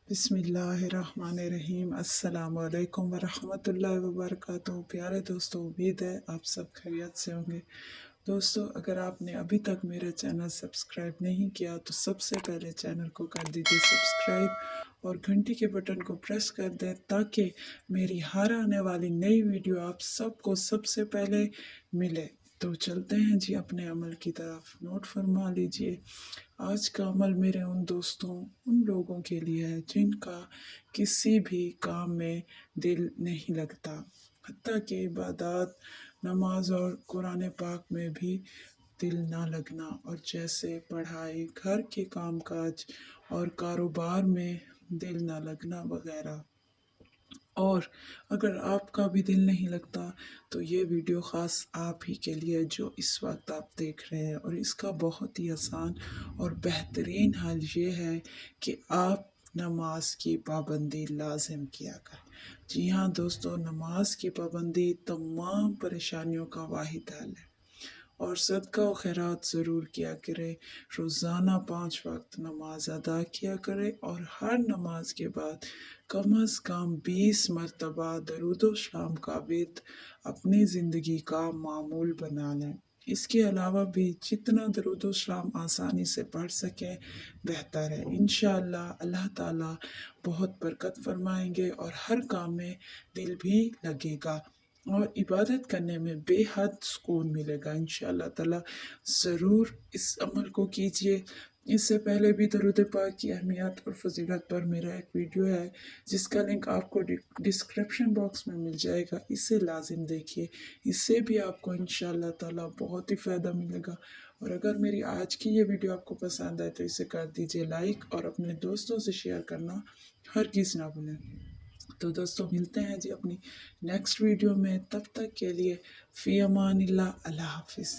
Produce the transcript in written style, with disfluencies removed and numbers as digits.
बिस्मिल्लाहिर्रहमानिर्रहीम। अस्सलाम वालेकुम वरहमतुल्लाहि वबरकातुहू। प्यारे दोस्तों, उम्मीद है आप सब खैरियत से होंगे। दोस्तों, अगर आपने अभी तक मेरा चैनल सब्सक्राइब नहीं किया तो सबसे पहले चैनल को कर दीजिए सब्सक्राइब और घंटी के बटन को प्रेस कर दें ताकि मेरी हर आने वाली नई वीडियो आप सबको सबसे पहले मिले। तो चलते हैं जी अपने अमल की तरफ। नोट फरमा लीजिए, आज का अमल मेरे उन दोस्तों, उन लोगों के लिए है जिनका किसी भी काम में दिल नहीं लगता, हत्ता कि इबादत, नमाज और कुरान पाक में भी दिल ना लगना, और जैसे पढ़ाई, घर के कामकाज और कारोबार में दिल ना लगना वगैरह। और अगर आपका भी दिल नहीं लगता तो ये वीडियो ख़ास आप ही के लिए जो इस वक्त आप देख रहे हैं। और इसका बहुत ही आसान और बेहतरीन हल ये है कि आप नमाज की पाबंदी लाजिम किया करें। जी हाँ दोस्तों, नमाज की पाबंदी तमाम परेशानियों का वाहिद हल है। और सदका व खैरात ज़रूर किया करे, रोज़ाना 5 वक्त नमाज अदा किया करे और हर नमाज के बाद कम अज़ कम 20 मरतबा दरूद व सलाम का विर्द अपनी ज़िंदगी का मामूल बना लें। इसके अलावा भी जितना दरूद व सलाम आसानी से पढ़ सकें बेहतर है। इंशाअल्लाह अल्लाह ताला बहुत बरकत फरमाएंगे और हर काम में दिल भी लगेगा और इबादत करने में बेहद सुकून मिलेगा। इंशाअल्लाह ताला ज़रूर इस अमल को कीजिए। इससे पहले भी दरूद पाक की अहमियत और फजीलत पर मेरा एक वीडियो है जिसका लिंक आपको डिस्क्रिप्शन बॉक्स में मिल जाएगा। इसे लाजिम देखिए, इससे भी आपको इंशाअल्लाह ताला बहुत ही फ़ायदा मिलेगा। और अगर मेरी आज की ये वीडियो आपको पसंद आए तो इसे कर दीजिए लाइक और अपने दोस्तों से शेयर करना हरगिज़ ना भूलें। तो दोस्तों, मिलते हैं जी अपनी नेक्स्ट वीडियो में। तब तक के लिए फ़ी अमानिल्लाह, अल्लाह हाफिज़।